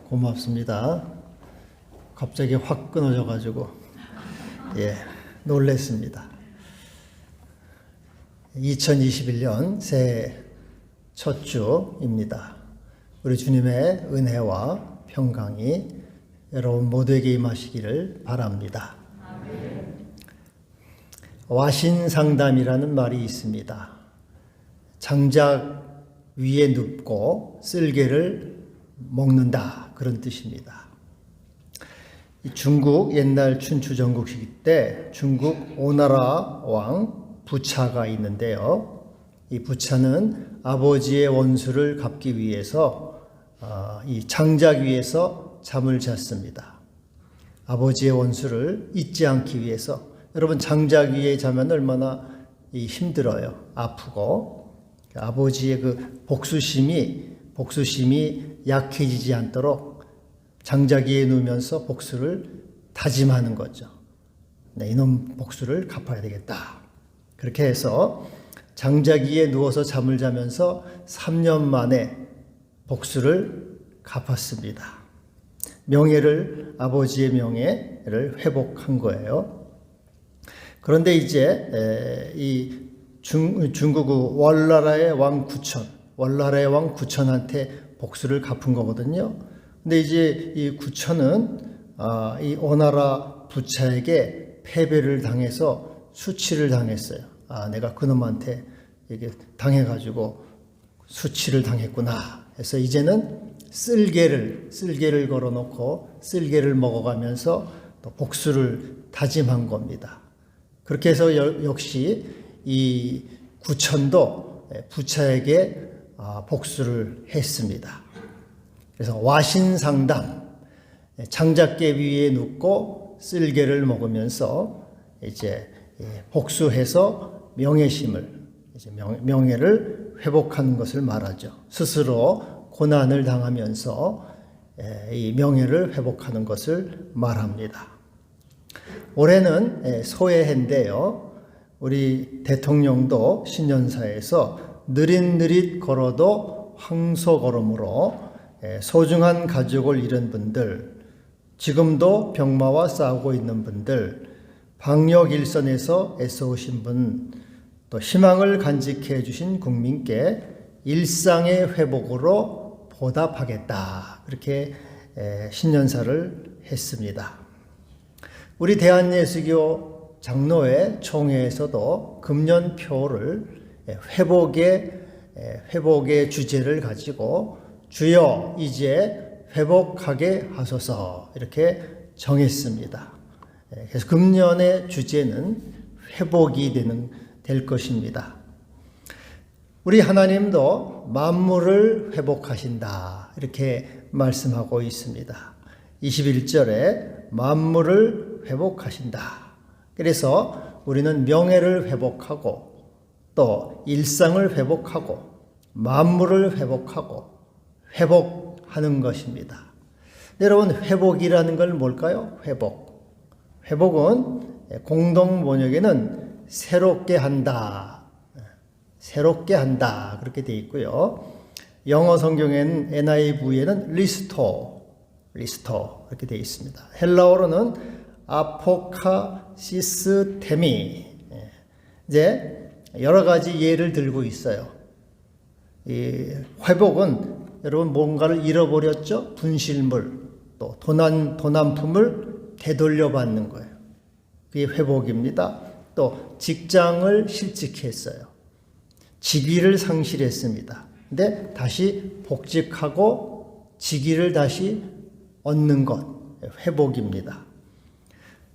고맙습니다. 갑자기 확 끊어져가지고 놀랬습니다. 2021년 새해 첫 주입니다. 우리 주님의 은혜와 평강이 여러분 모두에게 임하시기를 바랍니다. 와신상담이라는 말이 있습니다. 장작 위에 눕고 쓸개를 먹는다, 그런 뜻입니다. 중국 옛날 춘추 전국 시기 때 중국 오나라 왕 부차가 있는데요. 이 부차는 아버지의 원수를 갚기 위해서 이 장작 위에서 잠을 잤습니다. 아버지의 원수를 잊지 않기 위해서. 여러분, 장작 위에 자면 얼마나 힘들어요. 아프고. 아버지의 그 복수심이 약해지지 않도록 장작 위에 누우면서 복수를 다짐하는 거죠. 네, 이놈 복수를 갚아야 되겠다. 그렇게 해서 장작 위에 누워서 잠을 자면서 3년 만에 복수를 갚았습니다. 아버지의 명예를 회복한 거예요. 그런데 이제 이 중국 월나라의 왕 구천한테 복수를 갚은 거거든요. 근데 이제 이 구천은 이 오나라 부차에게 패배를 당해서 수치를 당했어요. 내가 그놈한테 이게 당해가지고 수치를 당했구나. 그래서 이제는 쓸개를 걸어놓고 쓸개를 먹어가면서 또 복수를 다짐한 겁니다. 그렇게 해서 역시 이 구천도 부차에게 복수를 했습니다. 그래서 와신상담, 장작개 위에 눕고 쓸개를 먹으면서 이제 복수해서 명예를 회복하는 것을 말하죠. 스스로 고난을 당하면서 이 명예를 회복하는 것을 말합니다. 올해는 소해인데요. 우리 대통령도 신년사에서 느릿느릿 걸어도 황소 걸음으로 소중한 가족을 잃은 분들, 지금도 병마와 싸우고 있는 분들, 방역 일선에서 애써오신 분, 또 희망을 간직해 주신 국민께 일상의 회복으로 보답하겠다. 그렇게 신년사를 했습니다. 우리 대한예수교 장로회 총회에서도 금년표를 회복의 주제를 가지고 주여 이제 회복하게 하소서 이렇게 정했습니다. 그래서 금년의 주제는 회복이 될 것입니다. 우리 하나님도 만물을 회복하신다 이렇게 말씀하고 있습니다. 21절에 만물을 회복하신다. 그래서 우리는 명예를 회복하고 또 일상을 회복하고 만물을 회복하는 것입니다. 여러분, 회복이라는 건 뭘까요? 회복은 공동 번역에는 새롭게 한다 그렇게 되어 있고요. 영어 성경에는 NIV에는 restore 이렇게 되어 있습니다. 헬라어로는 아포카시스테미. 이제 여러 가지 예를 들고 있어요. 이 회복은 여러분 뭔가를 잃어버렸죠? 분실물, 또 도난품을 되돌려받는 거예요. 그게 회복입니다. 또 직장을 실직했어요. 직위를 상실했습니다. 근데 다시 복직하고 직위를 다시 얻는 것, 회복입니다.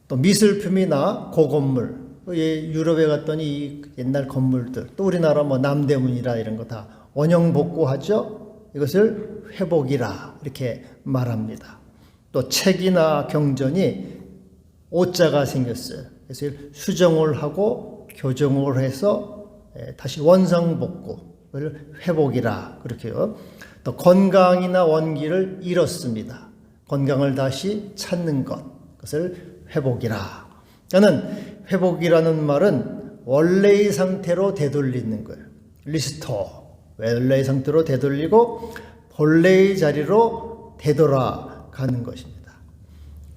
또 미술품이나 고건물, 유럽에 갔더니 옛날 건물들, 또 우리나라 남대문이라 이런 거 다 원형복구하죠? 이것을 회복이라 이렇게 말합니다. 또 책이나 경전이 오자가 생겼어요. 그래서 수정을 하고 교정을 해서 다시 원상복구를 회복이라 그렇게요. 또 건강이나 원기를 잃었습니다. 건강을 다시 찾는 그것을 회복이라. 저는 회복이라는 말은 원래의 상태로 되돌리는 거예요. 리스토어, 원래의 상태로 되돌리고 본래의 자리로 되돌아가는 것입니다.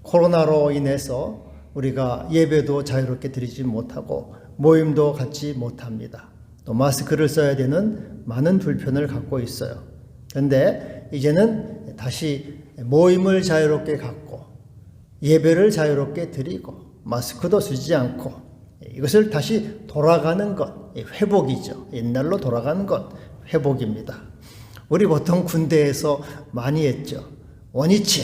코로나로 인해서 우리가 예배도 자유롭게 드리지 못하고 모임도 갖지 못합니다. 또 마스크를 써야 되는 많은 불편을 갖고 있어요. 그런데 이제는 다시 모임을 자유롭게 갖고 예배를 자유롭게 드리고 마스크도 쓰지 않고 이것을 다시 돌아가는 것, 회복이죠. 옛날로 돌아가는 것, 회복입니다. 우리 보통 군대에서 많이 했죠. 원위치,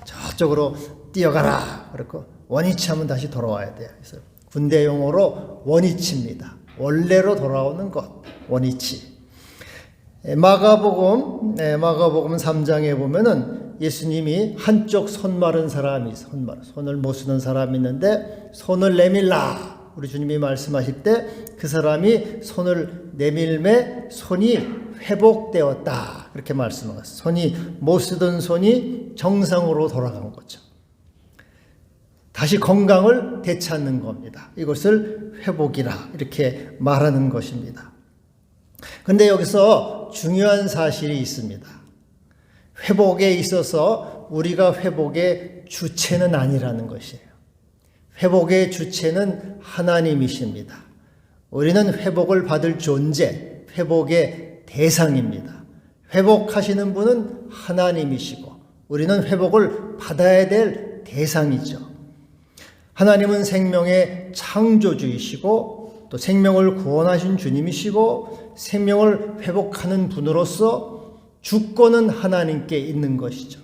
저쪽으로 뛰어가라. 그렇고 원위치 하면 다시 돌아와야 돼요. 그래서 군대 용어로 원위치입니다. 원래로 돌아오는 것, 원위치. 마가복음 3장에 보면은 예수님이 한쪽 손 마른 사람이 손을 못 쓰는 사람이 있는데 손을 내밀라. 우리 주님이 말씀하실 때 그 사람이 손을 내밀매 손이 회복되었다. 그렇게 말씀하셨어요. 손이 못 쓰던 손이 정상으로 돌아간 거죠. 다시 건강을 되찾는 겁니다. 이것을 회복이라 이렇게 말하는 것입니다. 그런데 여기서 중요한 사실이 있습니다. 회복에 있어서 우리가 회복의 주체는 아니라는 것이에요. 회복의 주체는 하나님이십니다. 우리는 회복을 받을 존재, 회복의 대상입니다. 회복하시는 분은 하나님이시고 우리는 회복을 받아야 될 대상이죠. 하나님은 생명의 창조주이시고 또 생명을 구원하신 주님이시고 생명을 회복하는 분으로서 주권은 하나님께 있는 것이죠.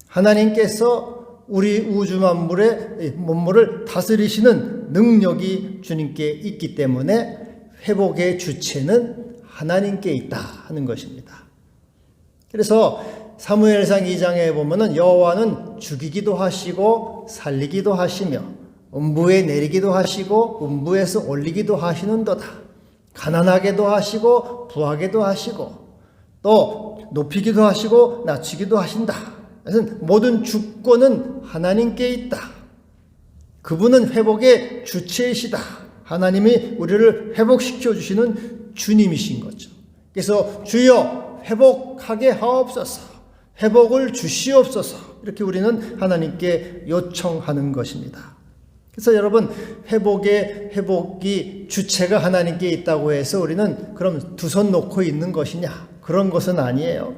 하나님께서 우리 우주 만물을 다스리시는 능력이 주님께 있기 때문에 회복의 주체는 하나님께 있다 하는 것입니다. 그래서 사무엘상 2장에 보면은 여호와는 죽이기도 하시고 살리기도 하시며 음부에 내리기도 하시고 음부에서 올리기도 하시는도다. 가난하게도 하시고 부하게도 하시고 또 높이기도 하시고 낮추기도 하신다. 그래서 모든 주권은 하나님께 있다. 그분은 회복의 주체이시다. 하나님이 우리를 회복시켜 주시는 주님이신 거죠. 그래서 주여 회복하게 하옵소서. 회복을 주시옵소서. 이렇게 우리는 하나님께 요청하는 것입니다. 그래서 여러분 회복이 주체가 하나님께 있다고 해서 우리는 그럼 두 손 놓고 있는 것이냐? 그런 것은 아니에요.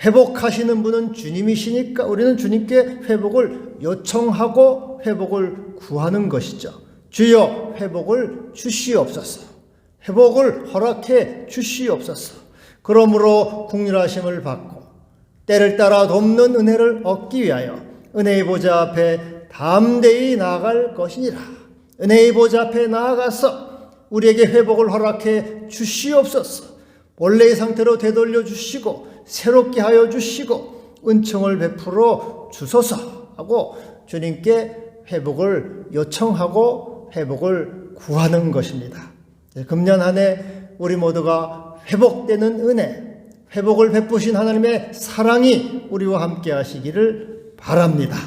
회복하시는 분은 주님이시니까 우리는 주님께 회복을 요청하고 회복을 구하는 것이죠. 주여 회복을 주시옵소서. 회복을 허락해 주시옵소서. 그러므로 긍휼하심을 받고 때를 따라 돕는 은혜를 얻기 위하여 은혜의 보좌 앞에 담대히 나아갈 것이니라. 은혜의 보좌 앞에 나아가서 우리에게 회복을 허락해 주시옵소서. 원래의 상태로 되돌려 주시고 새롭게 하여 주시고 은총을 베풀어 주소서 하고 주님께 회복을 요청하고 회복을 구하는 것입니다. 금년 한 해 우리 모두가 회복되는 은혜, 회복을 베푸신 하나님의 사랑이 우리와 함께 하시기를 바랍니다.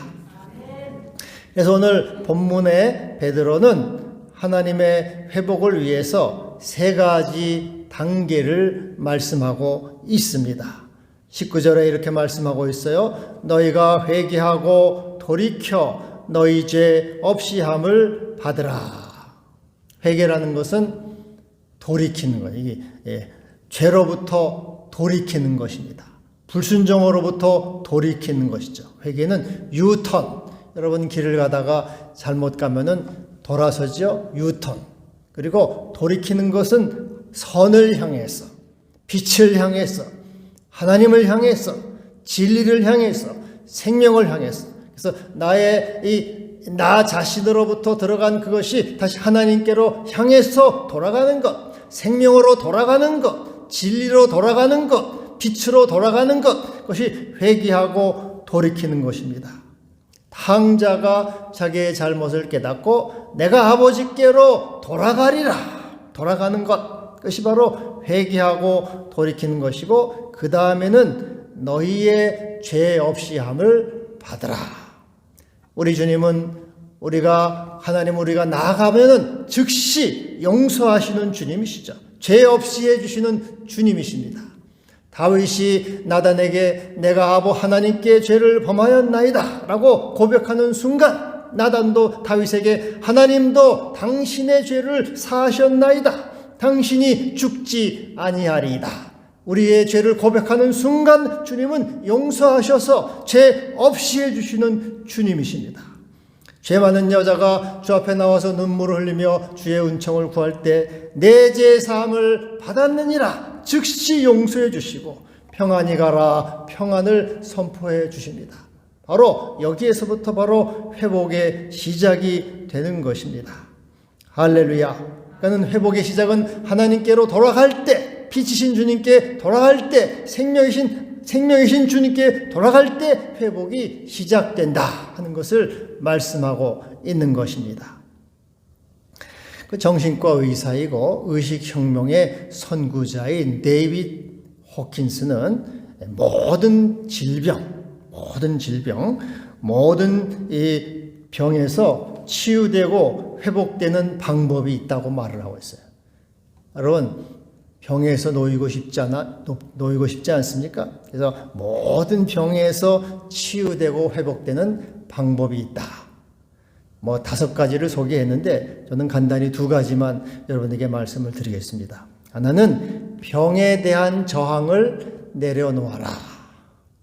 그래서 오늘 본문의 베드로는 하나님의 회복을 위해서 세 가지 단계를 말씀하고 있습니다. 19절에 이렇게 말씀하고 있어요. 너희가 회개하고 돌이켜 너희 죄 없이 함을 받으라. 회개라는 것은 돌이키는 거예요. 이게 죄로부터 돌이키는 것입니다. 불순종으로부터 돌이키는 것이죠. 회개는 유턴. 여러분 길을 가다가 잘못 가면은 돌아서죠. 유턴. 그리고 돌이키는 것은 선을 향해서, 빛을 향해서, 하나님을 향해서, 진리를 향해서, 생명을 향해서. 그래서 나 자신으로부터 들어간 그것이 다시 하나님께로 향해서 돌아가는 것, 생명으로 돌아가는 것, 진리로 돌아가는 것, 빛으로 돌아가는 것, 그것이 회개하고 돌이키는 것입니다. 탕자가 자기의 잘못을 깨닫고 내가 아버지께로 돌아가리라. 돌아가는 것, 그것이 바로 회개하고 돌이키는 것이고 그 다음에는 너희의 죄 없이 함을 받으라. 우리 주님은 우리가 나아가면은 즉시 용서하시는 주님이시죠. 죄 없이 해주시는 주님이십니다. 다윗이 나단에게 내가 아버 하나님께 죄를 범하였나이다 라고 고백하는 순간 나단도 다윗에게 하나님도 당신의 죄를 사하셨나이다. 당신이 죽지 아니하리이다. 우리의 죄를 고백하는 순간 주님은 용서하셔서 죄 없이 해주시는 주님이십니다. 죄 많은 여자가 주 앞에 나와서 눈물을 흘리며 주의 은총을 구할 때 내 죄 사함을 받았느니라 즉시 용서해 주시고 평안히 가라 평안을 선포해 주십니다. 바로 여기에서부터 바로 회복의 시작이 되는 것입니다. 할렐루야. 그러니까 회복의 시작은 하나님께로 돌아갈 때, 빛이신 주님께 돌아갈 때, 생명이신 주님께 돌아갈 때 회복이 시작된다 하는 것을 말씀하고 있는 것입니다. 그 정신과 의사이고 의식혁명의 선구자인 데이비드 호킨스는 모든 이 병에서 치유되고 회복되는 방법이 있다고 말을 하고 있어요. 여러분, 병에서 놓이고 싶지 않습니까? 그래서 모든 병에서 치유되고 회복되는 방법이 있다. 5가지를 소개했는데 저는 간단히 2가지만 여러분에게 말씀을 드리겠습니다. 하나는 병에 대한 저항을 내려놓아라.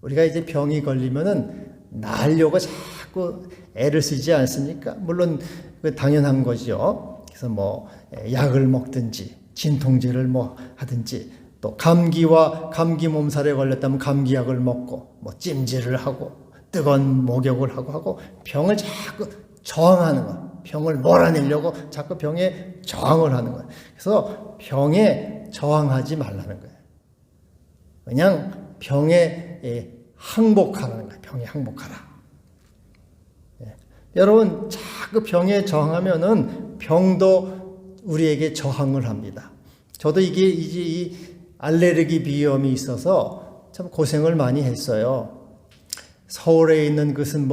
우리가 이제 병이 걸리면은 나으려고 자꾸 애를 쓰지 않습니까? 물론 당연한 거죠. 그래서 약을 먹든지 진통제를 하든지 또 감기 몸살에 걸렸다면 감기약을 먹고 찜질을 하고 뜨거운 목욕을 하고 병을 자꾸 저항하는 거. 병을 몰아내려고 자꾸 병에 저항을 하는 거예요. 그래서 병에 저항하지 말라는 거예요. 그냥 병에 항복하라는 거예요. 병에 항복하라. 여러분, 자꾸 병에 저항하면은 병도 우리에게 저항을 합니다. 저도 이게 이제 이 알레르기 비염이 있어서 참 고생을 많이 했어요. 서울에 있는 것은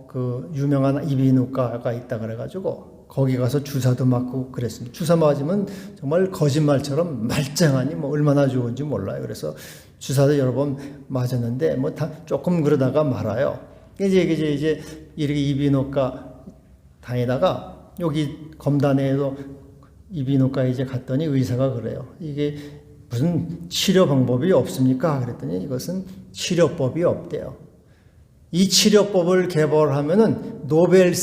그 유명한 이비인후과가 있다 그래가지고 거기 가서 주사도 맞고 그랬습니다. 주사 맞으면 정말 거짓말처럼 말짱하니 얼마나 좋은지 몰라요. 그래서 주사도 여러 번 맞았는데 조금 그러다가 말아요. 이제 이렇게 이비인후과 다니다가 여기 검단에도 이비인후과에 이제 갔더니 의사가 그래요. 이게 무슨 치료 방법이 없습니까? 그랬더니 이것은 치료법이 없대요. 이 치료법을 개발하면은 노벨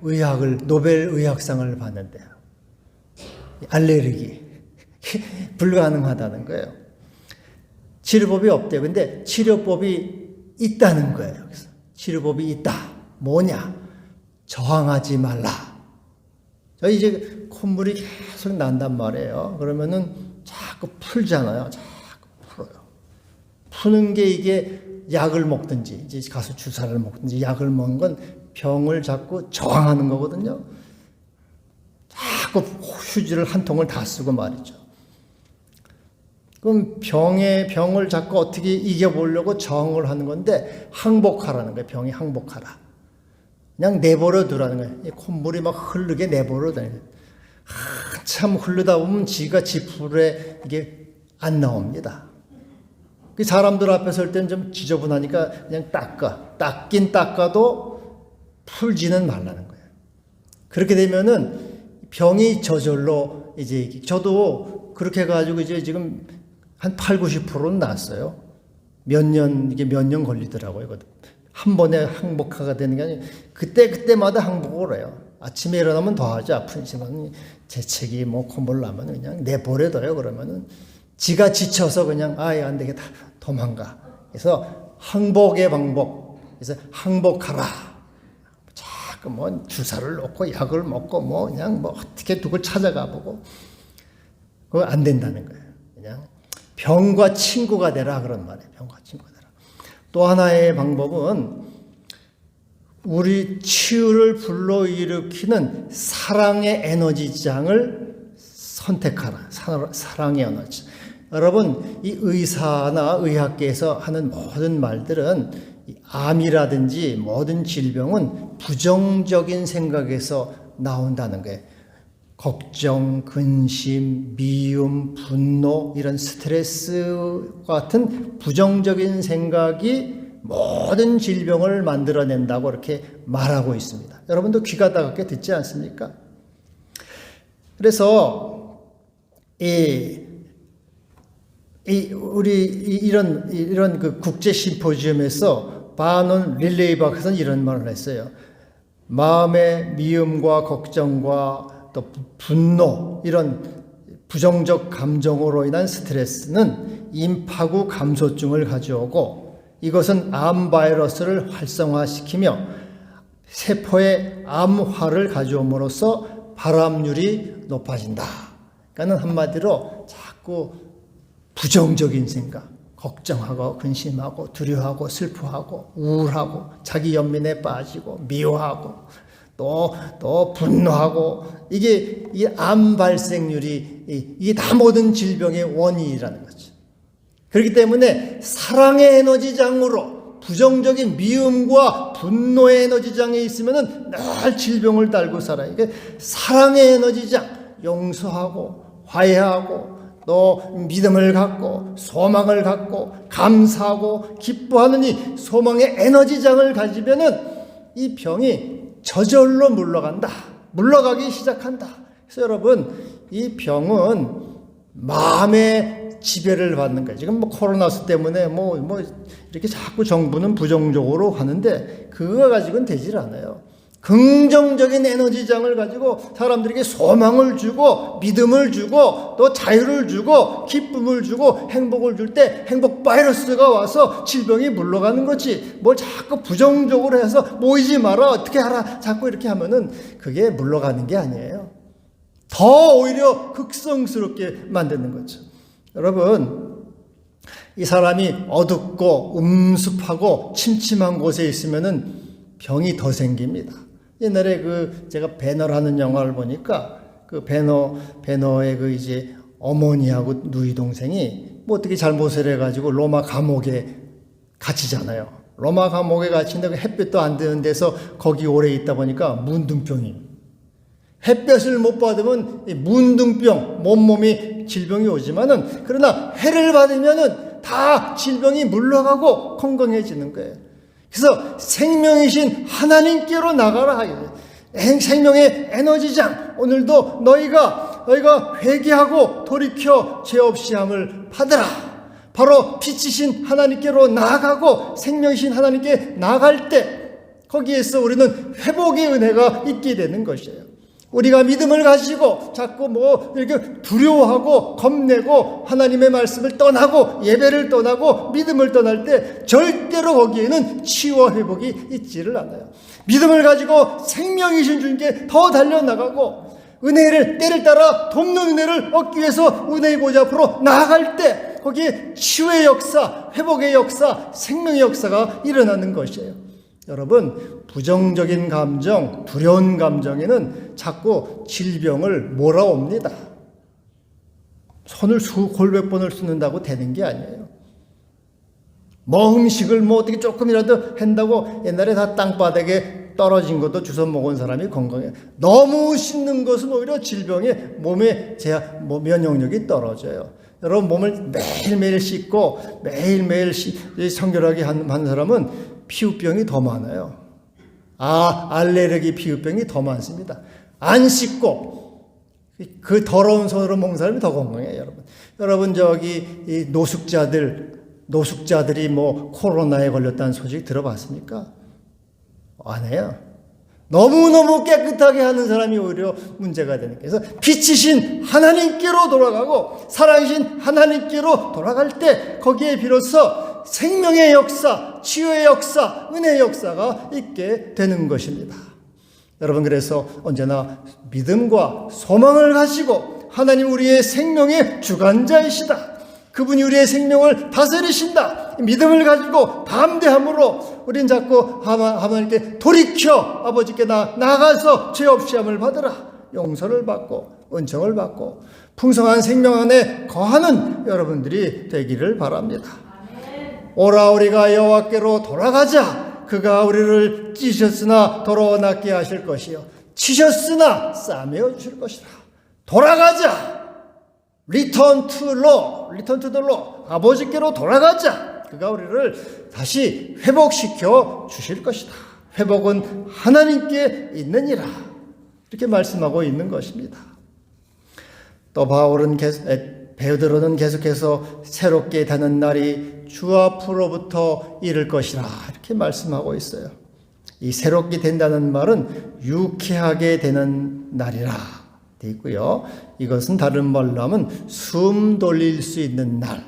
의학상을 받는데요. 알레르기 불가능하다는 거예요. 치료법이 없대요. 근데 치료법이 있다는 거예요. 그래서 치료법이 있다. 뭐냐? 저항하지 말라. 저 이제 콧물이 계속 난단 말이에요. 그러면은 자꾸 풀잖아요. 자꾸 풀어요. 푸는 게 이게 약을 먹든지 이제 가서 주사를 먹든지 약을 먹는 건 병을 자꾸 저항하는 거거든요. 자꾸 휴지를 한 통을 다 쓰고 말이죠. 그럼 병을 자꾸 어떻게 이겨보려고 저항을 하는 건데 항복하라는 거예요. 병이 항복하라. 그냥 내버려 두라는 거예요. 콧물이 막 흐르게 내버려 두라는 거예요. 한참 흐르다 보면 지가 지풀에 이게 안 나옵니다. 사람들 앞에 설 때는 좀 지저분하니까 그냥 닦긴 닦아도 풀지는 말라는 거예요. 그렇게 되면은 병이 저절로 이제 저도 그렇게 해가지고 이제 지금 한 80-90%는 났어요. 몇 년 걸리더라고요. 한 번에 항복하가 되는 게 아니고 그때마다 항복을 해요. 아침에 일어나면 더 하죠. 아픈 시간은 재채기 콧물 나면 그냥 내버려둬요. 그러면은 지가 지쳐서 그냥 안 되겠다 도망가. 그래서 항복의 방법. 그래서 항복하라. 자꾸 주사를 놓고 약을 먹고 그냥 어떻게 누굴 찾아가 보고 그거 안 된다는 거예요. 그냥 병과 친구가 되라 그런 말이에요. 병과 친구가 되라. 또 하나의 방법은 우리 치유를 불러일으키는 사랑의 에너지장을 선택하라. 사랑의 에너지. 여러분, 이 의사나 의학계에서 하는 모든 말들은 암이라든지 모든 질병은 부정적인 생각에서 나온다는 거예요. 걱정, 근심, 미움, 분노 이런 스트레스 같은 부정적인 생각이 모든 질병을 만들어낸다고 이렇게 말하고 있습니다. 여러분도 귀가 다갑게 듣지 않습니까? 그래서 우리 이런 그 국제 심포지움에서 바논 릴레이박에서는 이런 말을 했어요. 마음의 미움과 걱정과 또 분노 이런 부정적 감정으로 인한 스트레스는 임파구 감소증을 가져오고 이것은 암 바이러스를 활성화시키며 세포의 암화를 가져옴으로써 발암률이 높아진다. 그러니까 한마디로 자꾸 부정적인 생각, 걱정하고 근심하고 두려워하고 슬퍼하고 우울하고 자기 연민에 빠지고 미워하고 또 분노하고 이게 이 암 발생률이 이게 다 모든 질병의 원인이라는 거죠. 그렇기 때문에 사랑의 에너지장으로 부정적인 미움과 분노의 에너지장에 있으면은 늘 질병을 달고 살아요. 이게 사랑의 에너지장, 용서하고 화해하고 또 믿음을 갖고 소망을 갖고 감사하고 기뻐하는 이 소망의 에너지장을 가지면은 이 병이 저절로 물러가기 시작한다. 그래서 여러분 이 병은 마음의 지배를 받는 거예요. 지금 코로나 때문에 이렇게 자꾸 정부는 부정적으로 하는데 그거 가지고는 되질 않아요. 긍정적인 에너지장을 가지고 사람들에게 소망을 주고 믿음을 주고 또 자유를 주고 기쁨을 주고 행복을 줄 때 행복 바이러스가 와서 질병이 물러가는 거지. 뭘 자꾸 부정적으로 해서 모이지 마라 어떻게 하라 자꾸 이렇게 하면은 그게 물러가는 게 아니에요. 더 오히려 극성스럽게 만드는 거죠. 여러분 이 사람이 어둡고 음습하고 침침한 곳에 있으면은 병이 더 생깁니다. 옛날에 제가 배너라는 영화를 보니까 그 배너의 이제 어머니하고 누이 동생이 어떻게 잘못을 해가지고 로마 감옥에 갇히잖아요. 로마 감옥에 갇힌다고 햇볕도 안 드는 데서 거기 오래 있다 보니까 문둥병이 햇볕을 못 받으면 문둥병 몸이 질병이 오지만은 그러나 해를 받으면은 다 질병이 물러가고 건강해지는 거예요. 그래서 생명이신 하나님께로 나가라 하겠어요. 생명의 에너지장 오늘도 너희가 회개하고 돌이켜 죄 없이 함을 받으라. 바로 빛이신 하나님께로 나아가고 생명이신 하나님께 나아갈 때 거기에서 우리는 회복의 은혜가 있게 되는 것이에요. 우리가 믿음을 가지고 자꾸 이렇게 두려워하고 겁내고 하나님의 말씀을 떠나고 예배를 떠나고 믿음을 떠날 때 절대로 거기에는 치유와 회복이 있지를 않아요. 믿음을 가지고 생명이신 주님께 더 달려나가고 은혜를 때를 따라 돕는 은혜를 얻기 위해서 은혜의 보좌 앞으로 나아갈 때 거기에 치유의 역사, 회복의 역사, 생명의 역사가 일어나는 것이에요. 여러분 부정적인 감정, 두려운 감정에는 자꾸 질병을 몰아옵니다. 손을 골백 번을 씻는다고 되는 게 아니에요. 음식을 어떻게 조금이라도 한다고 옛날에 다 땅바닥에 떨어진 것도 주워 먹은 사람이 건강해요. 너무 씻는 것은 오히려 질병에 몸의 면역력이 떨어져요. 여러분 몸을 매일매일 씻고 매일매일 청결하게 하는 사람은 피부병이 더 많아요. 알레르기 피부병이 더 많습니다. 안 씻고 그 더러운 손으로 먹는 사람이 더 건강해요. 여러분 이 노숙자들이 코로나에 걸렸다는 소식 들어봤습니까? 안 해요. 너무너무 깨끗하게 하는 사람이 오히려 문제가 되는 거예요. 그래서 빛이신 하나님께로 돌아가고 사랑이신 하나님께로 돌아갈 때 거기에 비로소 생명의 역사, 치유의 역사, 은혜의 역사가 있게 되는 것입니다. 여러분 그래서 언제나 믿음과 소망을 가지고 하나님 우리의 생명의 주관자이시다. 그분이 우리의 생명을 다스리신다. 믿음을 가지고 담대함으로 우린 자꾸 하나님께 돌이켜 아버지께 나가서 죄 없이 함을 받으라. 용서를 받고 은총을 받고 풍성한 생명 안에 거하는 여러분들이 되기를 바랍니다. 오라 우리가 여호와께로 돌아가자. 그가 우리를 찢으셨으나 더러워 낫게 하실 것이요 치셨으나 싸매어 주실 것이라. 돌아가자. Return to law, return to the law. 아버지께로 돌아가자. 그가 우리를 다시 회복시켜 주실 것이다. 회복은 하나님께 있느니라. 이렇게 말씀하고 있는 것입니다. 또 베드로는 계속해서 새롭게 되는 날이 주 앞으로부터 이를 것이라 이렇게 말씀하고 있어요. 이 새롭게 된다는 말은 유쾌하게 되는 날이라 되어 있고요. 이것은 다른 말로 하면 숨 돌릴 수 있는 날.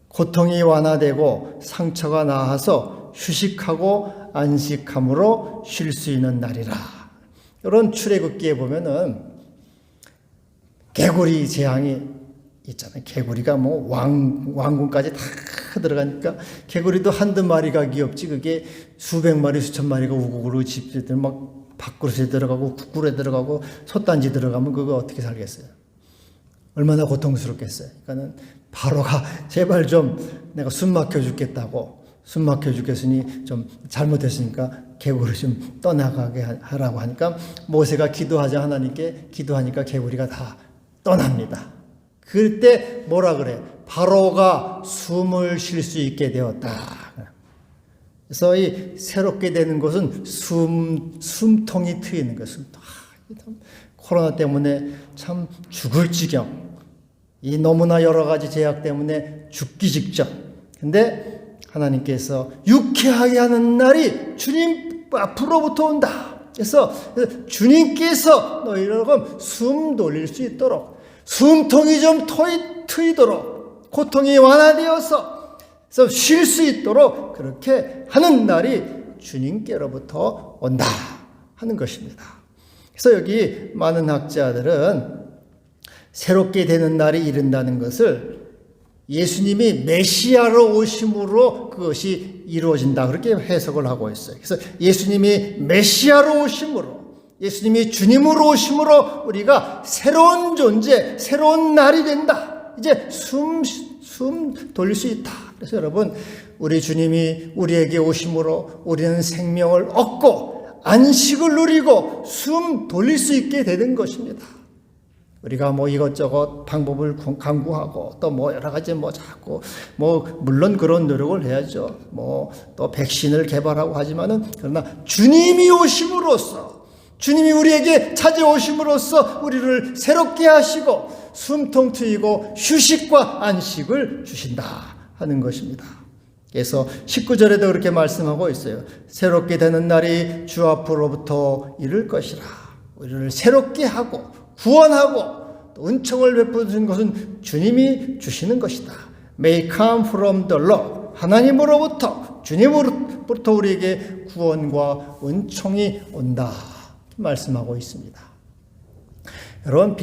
고통이 완화되고 상처가 나아서 휴식하고 안식함으로 쉴 수 있는 날이라. 이런 출애굽기에 보면은 개구리 재앙이 있잖아요. 개구리가 뭐 왕궁까지 다 들어가니까 개구리도 한두 마리가 귀엽지 그게 수백 마리 수천 마리가 우국으로 집들 막 밥그릇에 들어가고 국굴에 들어가고 솥단지 들어가면 그거 어떻게 살겠어요? 얼마나 고통스럽겠어요. 그러니까는 바로가 제발 좀 내가 숨 막혀 죽겠다고 숨 막혀 죽겠으니 좀 잘못했으니까 개구리 좀 떠나가게 하라고 하니까 모세가 기도하자 하나님께 기도하니까 개구리가 다 떠납니다. 그때 뭐라 그래? 바로가 숨을 쉴 수 있게 되었다. 그래서 이 새롭게 되는 것은 숨통이 트이는 거예요. 숨통. 코로나 때문에 참 죽을 지경. 이 너무나 여러 가지 제약 때문에 죽기 직전. 근데 하나님께서 유쾌하게 하는 날이 주님 앞으로부터 온다. 그래서 주님께서 너희를 숨 돌릴 수 있도록 숨통이 좀 트이도록 고통이 완화되어서 쉴 수 있도록 그렇게 하는 날이 주님께로부터 온다 하는 것입니다. 그래서 여기 많은 학자들은 새롭게 되는 날이 이른다는 것을 예수님이 메시아로 오심으로 그것이 이루어진다 그렇게 해석을 하고 있어요. 그래서 예수님이 메시아로 오심으로 예수님이 주님으로 오심으로 우리가 새로운 존재, 새로운 날이 된다. 이제 숨 돌릴 수 있다. 그래서 여러분, 우리 주님이 우리에게 오심으로 우리는 생명을 얻고 안식을 누리고 숨 돌릴 수 있게 되는 것입니다. 우리가 뭐 이것저것 방법을 강구하고 또 뭐 여러 가지 뭐 자꾸 뭐 물론 그런 노력을 해야죠. 뭐 또 백신을 개발하고 하지만은 그러나 주님이 오심으로써 주님이 우리에게 찾아오심으로써 우리를 새롭게 하시고 숨통 트이고 휴식과 안식을 주신다 하는 것입니다. 그래서 19절에도 그렇게 말씀하고 있어요. 새롭게 되는 날이 주 앞으로부터 이를 것이라. 우리를 새롭게 하고 구원하고 또 은총을 베푸는 것은 주님이 주시는 것이다. May come from the Lord. 하나님으로부터 주님으로부터 우리에게 구원과 은총이 온다. 말씀하고 있습니다. 여러분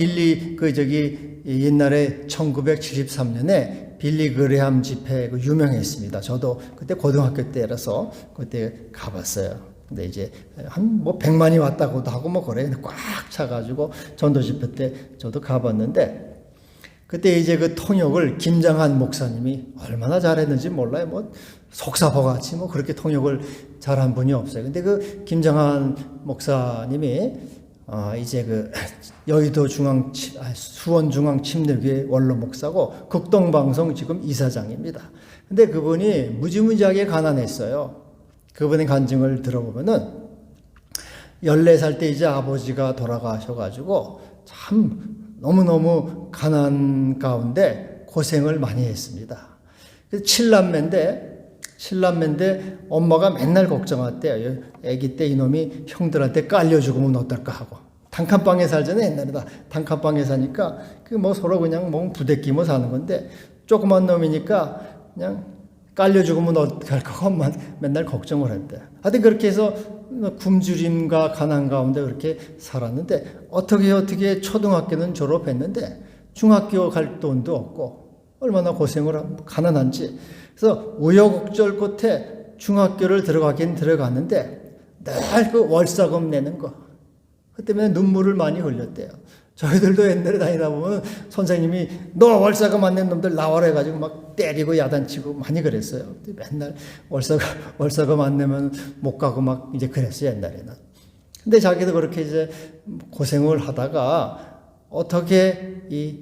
옛날에 1973년에 빌리 그레함 집회 유명했습니다. 저도 그때 고등학교 때라서 그때 가봤어요. 근데 이제 한 100만이 왔다고도 하고 뭐 그래 꽉 차가지고 전도 집회 때 저도 가봤는데 그때 이제 그 통역을 김장한 목사님이 얼마나 잘했는지 몰라요. 뭐 속사포같이 뭐 그렇게 통역을 잘한 분이 없어요. 근데 그 김장한 목사님이 이제 그 여의도 수원 중앙 침례교회 원로 목사고 극동방송 지금 이사장입니다. 근데 그분이 무지무지하게 가난했어요. 그분의 간증을 들어보면은 14살 때 이제 아버지가 돌아가셔가지고 참 너무너무 가난 가운데 고생을 많이 했습니다. 칠남매인데 엄마가 맨날 걱정했대요. 아기 때 이놈이 형들한테 깔려 죽으면 어떨까 하고. 단칸방에 살잖아요. 옛날에 다 단칸방에 사니까 그 뭐 서로 그냥 뭐 부대끼며 사는 건데 조그만 놈이니까 그냥 깔려 죽으면 어떡할까 엄마 맨날 걱정을 했대. 하여튼 그렇게 해서 굶주림과 가난 가운데 그렇게 살았는데 어떻게 초등학교는 졸업했는데 중학교 갈 돈도 없고 얼마나 고생을 가난한지. 그래서 우여곡절 끝에 중학교를 들어가긴 들어갔는데 늘 그 월사금 내는 거. 그 때문에 눈물을 많이 흘렸대요. 저희들도 옛날에 다니다 보면 선생님이 너 월사금 안 낸 놈들 나와라 해가지고 막 때리고 야단치고 많이 그랬어요. 맨날 월사금 안 내면 못 가고 막 이제 그랬어요, 옛날에는. 근데 자기도 그렇게 이제 고생을 하다가 어떻게 이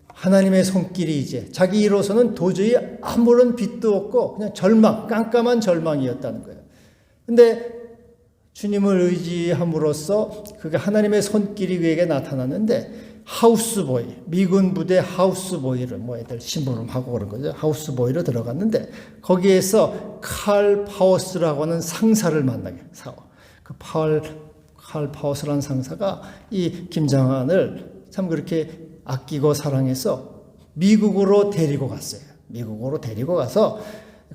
하나님의 손길이 이제 자기 이로서는 도저히 아무런 빛도 없고 그냥 절망, 깜깜한 절망이었다는 거예요. 근데 주님을 의지함으로써 그게 하나님의 손길이 그에게 나타났는데 하우스보이, 미군 부대 하우스보이를 뭐 애들 심부름하고 그런 거죠. 하우스보이로 들어갔는데 거기에서 칼 파워스라고 하는 상사를 만나게 사와. 그 칼 파워스라는 상사가 이 김장한을 참 그렇게 아끼고 사랑해서 미국으로 데리고 갔어요. 미국으로 데리고 가서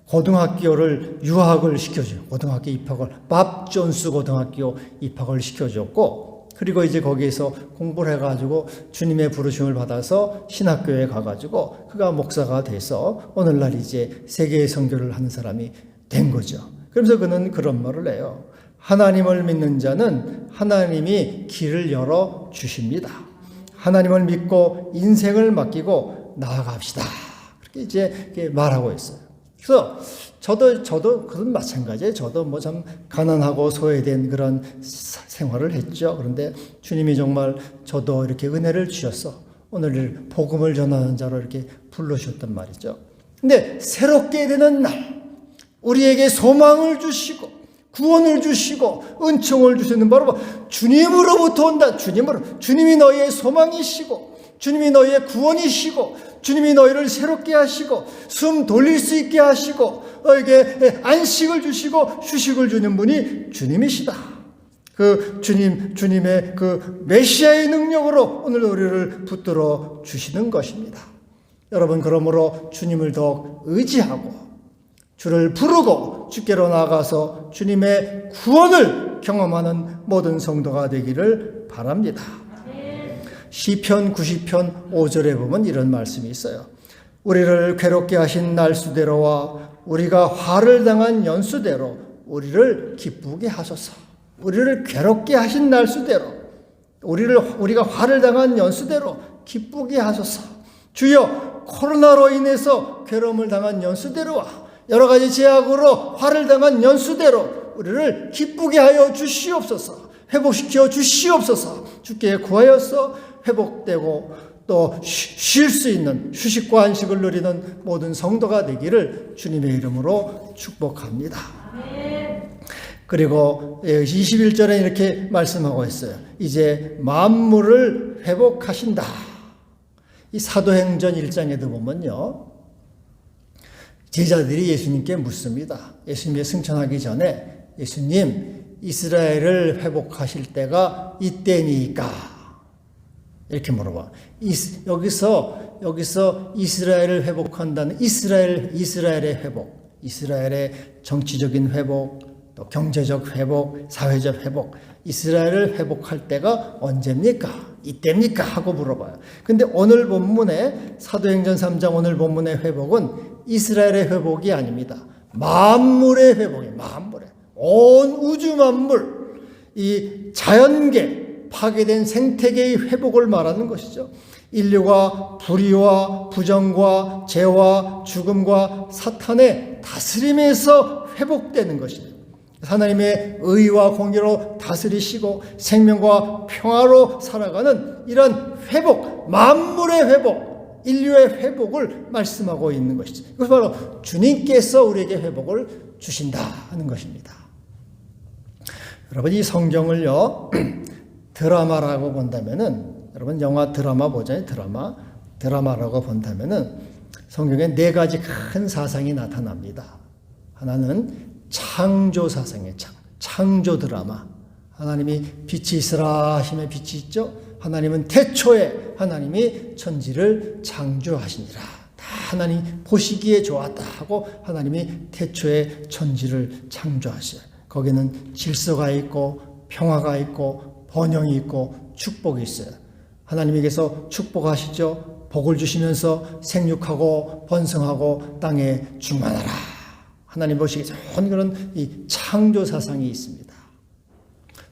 고등학교를 유학을 시켜줘요. 고등학교 입학을 밥 존스 고등학교 입학을 시켜줬고 그리고 이제 거기에서 공부를 해가지고 주님의 부르심을 받아서 신학교에 가가지고 그가 목사가 돼서 오늘날 이제 세계의 선교를 하는 사람이 된 거죠. 그러면서 그는 그런 말을 해요. 하나님을 믿는 자는 하나님이 길을 열어 주십니다. 하나님을 믿고 인생을 맡기고 나아갑시다. 그렇게 이제 말하고 있어요. 그래서 저도 그건 마찬가지예요. 저도 뭐 참 가난하고 소외된 그런 생활을 했죠. 그런데 주님이 정말 저도 이렇게 은혜를 주셔서 오늘 복음을 전하는 자로 이렇게 불러주셨단 말이죠. 근데 새롭게 되는 날 우리에게 소망을 주시고 구원을 주시고 은총을 주시는 바로 주님으로부터 온다. 주님이 너희의 소망이시고 주님이 너희의 구원이시고 주님이 너희를 새롭게 하시고 숨 돌릴 수 있게 하시고 너에게 안식을 주시고 휴식을 주는 분이 주님이시다. 그 주님의 그 메시아의 능력으로 오늘 우리를 붙들어 주시는 것입니다. 여러분 그러므로 주님을 더욱 의지하고 주를 부르고 주께로 나아가서 주님의 구원을 경험하는 모든 성도가 되기를 바랍니다. 시편 90편 5절에 보면 이런 말씀이 있어요. 우리를 괴롭게 하신 날수대로와 우리가 화를 당한 연수대로 우리를 기쁘게 하소서. 우리를 괴롭게 하신 날수대로 우리가 화를 당한 연수대로 기쁘게 하소서. 주여 코로나로 인해서 괴로움을 당한 연수대로와 여러 가지 제약으로 화를 당한 연수대로 우리를 기쁘게 하여 주시옵소서. 회복시켜 주시옵소서. 주께 구하여서 회복되고 또 쉴 수 있는 휴식과 안식을 누리는 모든 성도가 되기를 주님의 이름으로 축복합니다. 그리고 21절에 이렇게 말씀하고 있어요. 이제 만물을 회복하신다. 이 사도행전 1장에도 보면요. 제자들이 예수님께 묻습니다. 예수님께 승천하기 전에 예수님 이스라엘을 회복하실 때가 이때니까 이렇게 물어봐. 여기서 이스라엘을 회복한다는 이스라엘의 회복, 이스라엘의 정치적인 회복, 또 경제적 회복, 사회적 회복, 이스라엘을 회복할 때가 언제입니까? 이때입니까? 하고 물어봐요. 근데 오늘 본문에 사도행전 3장 오늘 본문의 회복은 이스라엘의 회복이 아닙니다. 만물의 회복이에요. 만물의. 온 우주 만물, 이 자연계, 파괴된 생태계의 회복을 말하는 것이죠. 인류가 불의와 부정과 죄와 죽음과 사탄의 다스림에서 회복되는 것이에요. 하나님의 의와 공의로 다스리시고 생명과 평화로 살아가는 이런 회복, 만물의 회복, 인류의 회복을 말씀하고 있는 것이죠. 이것이 바로 주님께서 우리에게 회복을 주신다는 것입니다. 여러분 이 성경을요 드라마라고 본다면은 여러분 영화 드라마 보잖아요. 드라마라고 본다면은 성경에 네 가지 큰 사상이 나타납니다. 하나는 창조 사상이에요. 창조 드라마. 하나님이 빛이 있으라 하시면 빛이 있죠. 하나님은 태초에 하나님이 천지를 창조하시니라. 다 하나님 보시기에 좋았다 하고 하나님이 태초에 천지를 창조하셔요. 거기는 질서가 있고 평화가 있고 번영이 있고 축복이 있어요. 하나님에게서 축복하시죠. 복을 주시면서 생육하고 번성하고 땅에 충만하라. 하나님 보시기에 좋은 그런 이 창조 사상이 있습니다.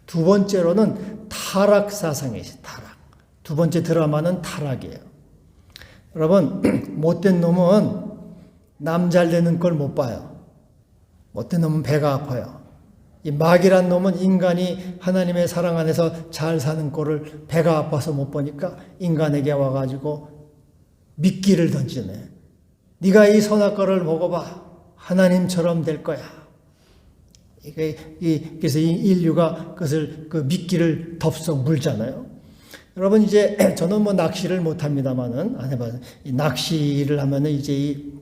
두 번째로는 타락 사상이 있어요. 타락. 두 번째 드라마는 타락이에요. 여러분 못된 놈은 남 잘 되는 걸 못 봐요. 못된 놈은 배가 아파요. 이 마귀란 놈은 인간이 하나님의 사랑 안에서 잘 사는 꼴을 배가 아파서 못 보니까 인간에게 와가지고 미끼를 던지네. 네가 이 선악과를 먹어봐. 하나님처럼 될 거야. 그래서 이 인류가 그것을 그 미끼를 덥석 물잖아요. 여러분 이제 저는 뭐 낚시를 못합니다만은 안 해봐서 이 낚시를 하면은 이제 이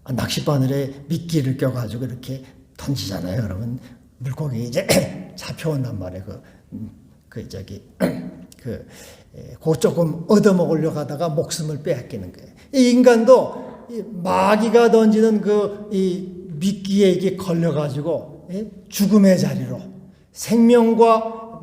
낚싯바늘에 미끼를 껴가지고 이렇게 던지잖아요. 여러분 물고기 이제 잡혀온단 말이에요. 그 조금 얻어먹으려고 하다가 목숨을 빼앗기는 거예요. 이 인간도 이 마귀가 던지는 이 미끼에 이게 걸려가지고 죽음의 자리로 생명과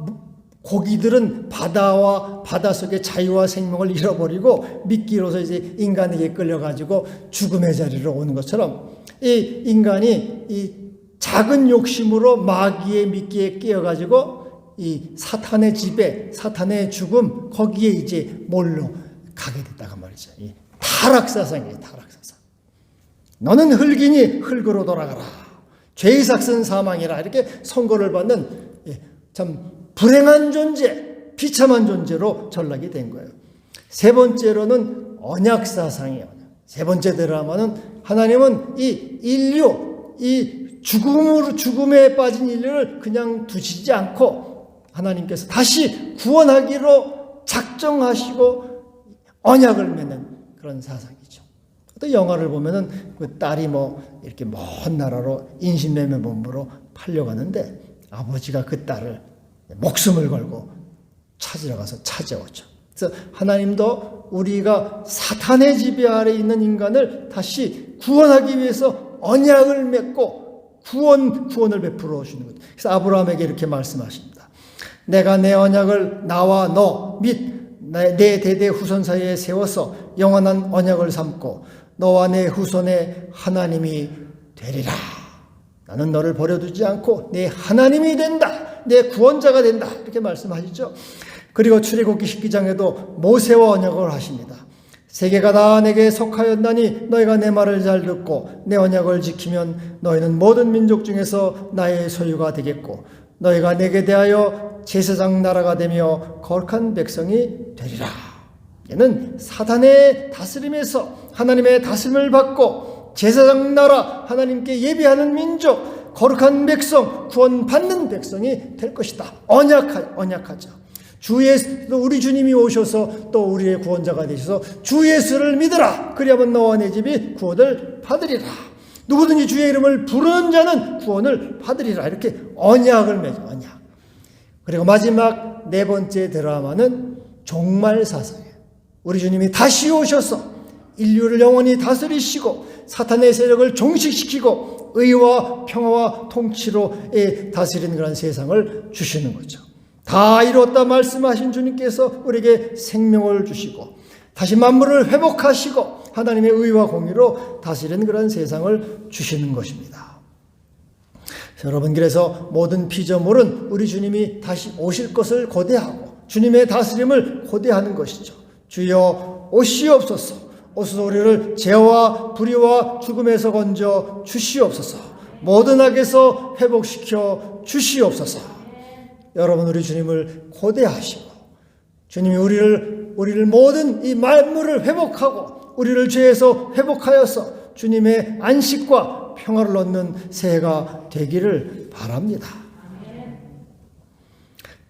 고기들은 바다와 바다 속의 자유와 생명을 잃어버리고 미끼로서 이제 인간에게 끌려가지고 죽음의 자리로 오는 것처럼 이 인간이 이 작은 욕심으로 마귀의 미끼에 끼어가지고 이 사탄의 지배, 사탄의 죽음 거기에 이제 몰려 가게 됐다가 말이죠. 이 타락사상이에요. 타락사상. 너는 흙이니 흙으로 돌아가라. 죄의 삭은 사망이라. 이렇게 선고를 받는 참 불행한 존재, 비참한 존재로 전락이 된 거예요. 세 번째로는 언약사상이에요. 세 번째 드라마는 하나님은 이 인류, 이 죽음에 빠진 인류를 그냥 두시지 않고 하나님께서 다시 구원하기로 작정하시고 언약을 맺는 그런 사상이죠. 또 영화를 보면은 그 딸이 뭐 이렇게 먼 나라로 인신매매범으로 팔려가는데 아버지가 그 딸을 목숨을 걸고 찾으러 가서 찾아오죠. 그래서 하나님도 우리가 사탄의 지배 아래 있는 인간을 다시 구원하기 위해서 언약을 맺고 구원을 베풀어 주는 거죠. 그래서 아브라함에게 이렇게 말씀하십니다. 내가 내 언약을 나와 너 및 내 대대 후손 사이에 세워서 영원한 언약을 삼고 너와 내 후손의 하나님이 되리라. 나는 너를 버려두지 않고 내 하나님이 된다. 내 구원자가 된다. 이렇게 말씀하시죠. 그리고 출애굽기 12장에도 모세와 언약을 하십니다. 세계가 다 내게 속하였나니 너희가 내 말을 잘 듣고 내 언약을 지키면 너희는 모든 민족 중에서 나의 소유가 되겠고 너희가 내게 대하여 제사장 나라가 되며 거룩한 백성이 되리라. 얘는 사단의 다스림에서 하나님의 다스림을 받고 제사장 나라, 하나님께 예배하는 민족, 거룩한 백성, 구원받는 백성이 될 것이다. 언약하죠. 주 예수, 우리 주님이 오셔서 또 우리의 구원자가 되셔서 주 예수를 믿으라. 그리하면 너와 내 집이 구원을 받으리라. 누구든지 주의 이름을 부르는 자는 구원을 받으리라. 이렇게 언약을 맺어. 언약. 그리고 마지막 네 번째 드라마는 종말사상이에요. 우리 주님이 다시 오셔서 인류를 영원히 다스리시고 사탄의 세력을 종식시키고 의와 평화와 통치로 다스리는 그런 세상을 주시는 거죠. 다 이뤘다 말씀하신 주님께서 우리에게 생명을 주시고 다시 만물을 회복하시고 하나님의 의와 공의로 다스리는 그런 세상을 주시는 것입니다. 여러분, 그래서 모든 피조물은 우리 주님이 다시 오실 것을 고대하고 주님의 다스림을 고대하는 것이죠. 주여 오시옵소서. 오소서 우리를 죄와 불의와 죽음에서 건져 주시옵소서. 모든 악에서 회복시켜 주시옵소서. 여러분, 우리 주님을 고대하시고 주님이 우리를 모든 이 만물을 회복하고 우리를 죄에서 회복하여서 주님의 안식과 평화를 얻는 새해가 되기를 바랍니다.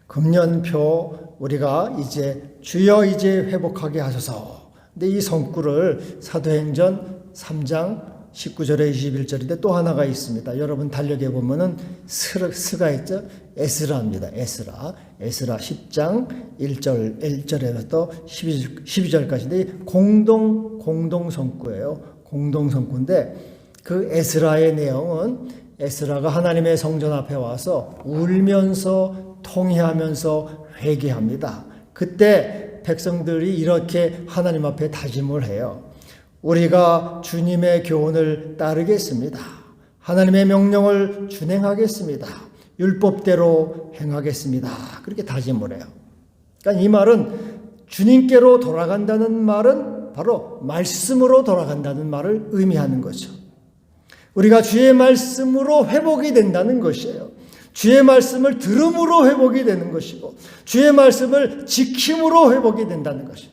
금년표 우리가 이제 주여 이제 회복하게 하소서. 근데 이 성구를 사도행전 3장 19절에 21절인데 또 하나가 있습니다. 여러분 달력에 보면은 스가 있죠? 에스라입니다. 에스라 10장 1절에서 12절까지인데 공동 성구예요. 공동 성구인데 그 에스라의 내용은 에스라가 하나님의 성전 앞에 와서 울면서 통회하면서 회개합니다. 그때 백성들이 이렇게 하나님 앞에 다짐을 해요. 우리가 주님의 교훈을 따르겠습니다. 하나님의 명령을 준행하겠습니다. 율법대로 행하겠습니다. 그렇게 다짐을 해요. 그러니까 이 말은 주님께로 돌아간다는 말은 바로 말씀으로 돌아간다는 말을 의미하는 거죠. 우리가 주의 말씀으로 회복이 된다는 것이에요. 주의 말씀을 들음으로 회복이 되는 것이고 주의 말씀을 지킴으로 회복이 된다는 것이에요.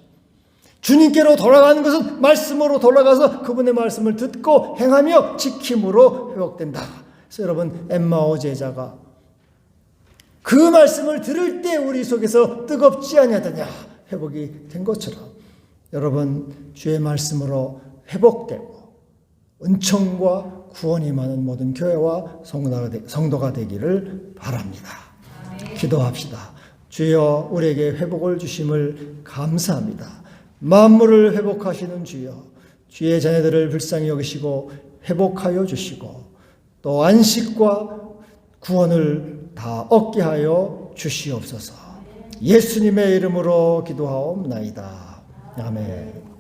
주님께로 돌아가는 것은 말씀으로 돌아가서 그분의 말씀을 듣고 행하며 지킴으로 회복된다. 그래서 여러분, 엠마오 제자가 그 말씀을 들을 때 우리 속에서 뜨겁지 아니하더냐 회복이 된 것처럼 여러분, 주의 말씀으로 회복되고 은총과 구원이 많은 모든 교회와 성도가 되기를 바랍니다. 기도합시다. 주여, 우리에게 회복을 주심을 감사합니다. 만물을 회복하시는 주여, 주의 자녀들을 불쌍히 여기시고 회복하여 주시고 또 안식과 구원을 다 얻게 하여 주시옵소서. 예수님의 이름으로 기도하옵나이다. 아멘.